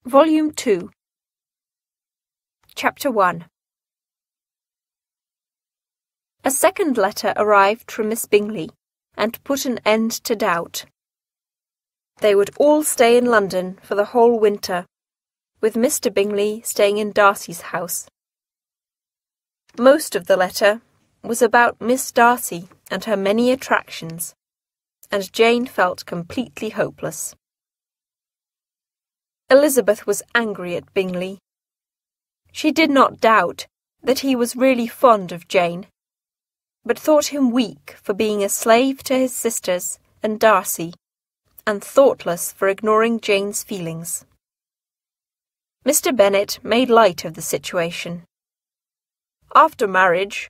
Volume 2, Chapter 1. A second letter arrived from Miss Bingley, and put an end to doubt. They would all stay in London for the whole winter, with Mr. Bingley staying in Darcy's house. Most of the letter was about Miss Darcy and her many attractions, and Jane felt completely hopeless. Elizabeth was angry at Bingley. She did not doubt that he was really fond of Jane, but thought him weak for being a slave to his sisters and Darcy, and thoughtless for ignoring Jane's feelings. Mr. Bennet made light of the situation. "After marriage,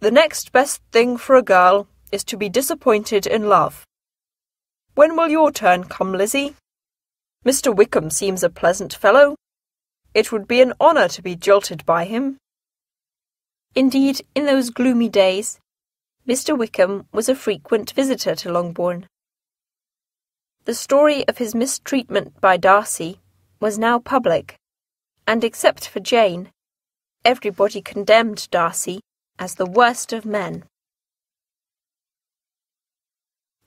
the next best thing for a girl is to be disappointed in love. When will your turn come, Lizzie? Mr. Wickham seems a pleasant fellow. It would be an honour to be jilted by him." Indeed, in those gloomy days, Mr. Wickham was a frequent visitor to Longbourn. The story of his mistreatment by Darcy was now public, and except for Jane, everybody condemned Darcy as the worst of men.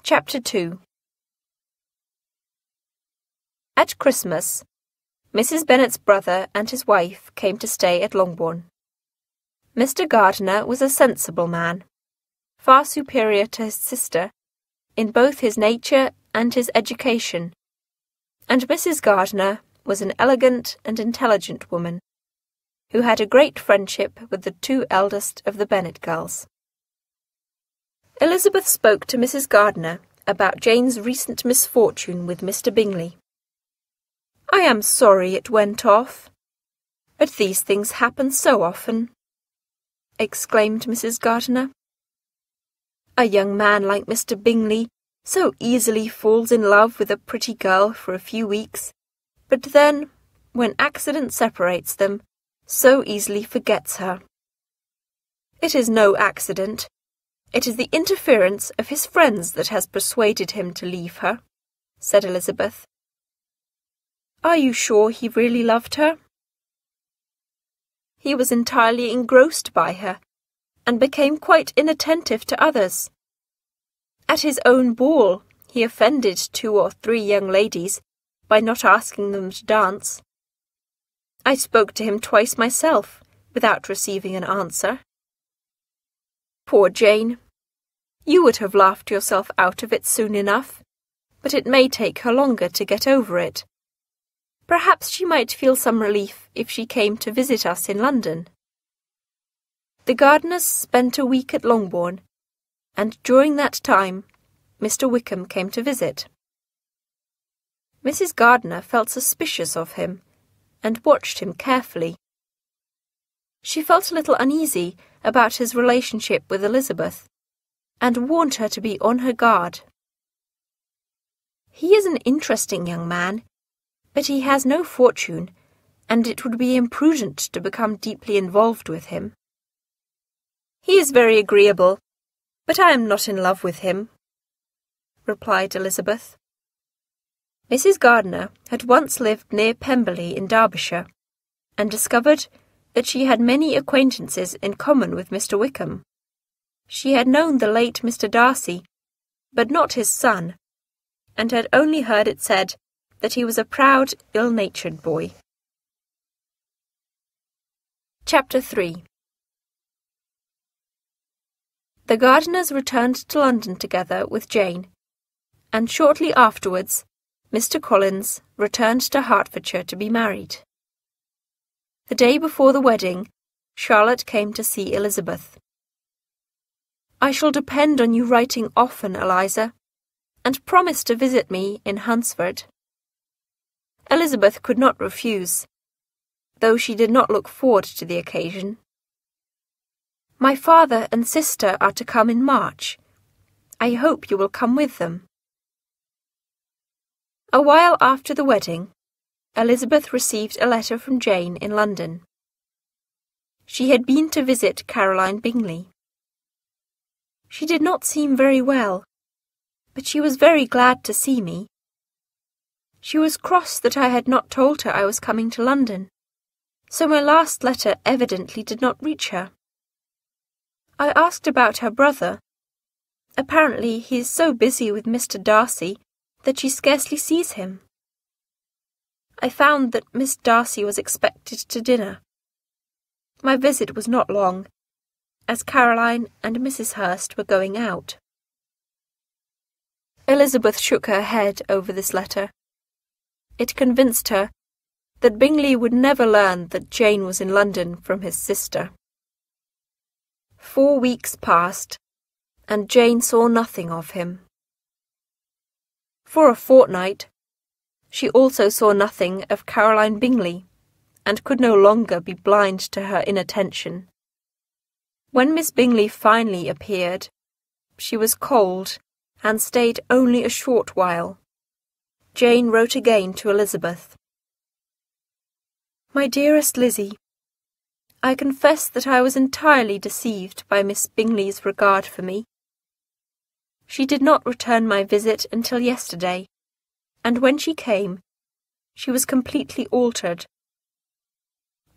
Chapter 2. At Christmas, Mrs. Bennet's brother and his wife came to stay at Longbourn. Mr. Gardiner was a sensible man, far superior to his sister in both his nature and his education, and Mrs. Gardiner was an elegant and intelligent woman, who had a great friendship with the two eldest of the Bennet girls. Elizabeth spoke to Mrs. Gardiner about Jane's recent misfortune with Mr. Bingley. "I am sorry it went off, but these things happen so often," exclaimed Mrs. Gardiner. "A young man like Mr. Bingley so easily falls in love with a pretty girl for a few weeks, but then, when accident separates them, so easily forgets her. It is no accident. It is the interference of his friends that has persuaded him to leave her," said Elizabeth. "Are you sure he really loved her?" "He was entirely engrossed by her, and became quite inattentive to others. At his own ball, he offended 2 or 3 young ladies by not asking them to dance. I spoke to him twice myself, without receiving an answer. Poor Jane! You would have laughed yourself out of it soon enough, but it may take her longer to get over it. Perhaps she might feel some relief if she came to visit us in London." The Gardiners spent a week at Longbourn, and during that time Mr. Wickham came to visit. Mrs. Gardiner felt suspicious of him, and watched him carefully. She felt a little uneasy about his relationship with Elizabeth, and warned her to be on her guard. "He is an interesting young man, but he has no fortune, and it would be imprudent to become deeply involved with him." "He is very agreeable, but I am not in love with him," replied Elizabeth. Mrs. Gardiner had once lived near Pemberley in Derbyshire, and discovered that she had many acquaintances in common with Mr. Wickham. She had known the late Mr. Darcy, but not his son, and had only heard it said that he was a proud, ill-natured boy. Chapter 3. The Gardiners returned to London together with Jane, and shortly afterwards Mr. Collins returned to Hertfordshire to be married. The day before the wedding, Charlotte came to see Elizabeth. "I shall depend on you writing often, Eliza, and promise to visit me in Hunsford." Elizabeth could not refuse, though she did not look forward to the occasion. "My father and sister are to come in March. I hope you will come with them." A while after the wedding, Elizabeth received a letter from Jane in London. She had been to visit Caroline Bingley. She did not seem very well, but she was very glad to see me. She was cross that I had not told her I was coming to London, so my last letter evidently did not reach her. I asked about her brother. Apparently he is so busy with Mr. Darcy that she scarcely sees him. I found that Miss Darcy was expected to dinner. My visit was not long, as Caroline and Mrs. Hurst were going out. Elizabeth shook her head over this letter. It convinced her that Bingley would never learn that Jane was in London from his sister. 4 weeks passed, and Jane saw nothing of him. For a fortnight, she also saw nothing of Caroline Bingley, and could no longer be blind to her inattention. When Miss Bingley finally appeared, she was cold, and stayed only a short while. Jane wrote again to Elizabeth. My dearest Lizzie, I confess that I was entirely deceived by Miss Bingley's regard for me. She did not return my visit until yesterday, and when she came, she was completely altered.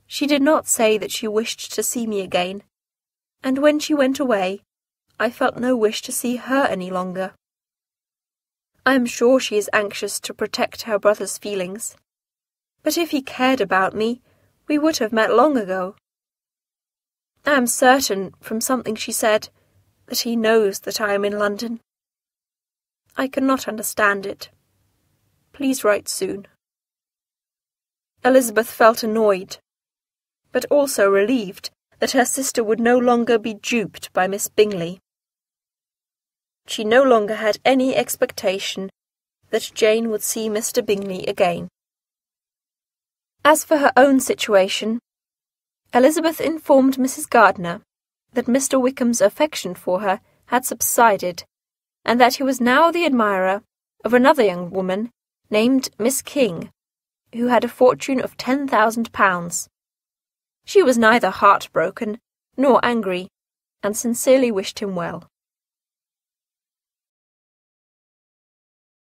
She did not say that she wished to see me again, and when she went away, I felt no wish to see her any longer. I am sure she is anxious to protect her brother's feelings, but if he cared about me, we would have met long ago. I am certain, from something she said, that he knows that I am in London. I cannot understand it. Please write soon. Elizabeth felt annoyed, but also relieved that her sister would no longer be duped by Miss Bingley. She no longer had any expectation that Jane would see Mr. Bingley again. As for her own situation, Elizabeth informed Mrs. Gardiner that Mr. Wickham's affection for her had subsided, and that he was now the admirer of another young woman named Miss King, who had a fortune of £10,000. She was neither heartbroken nor angry, and sincerely wished him well.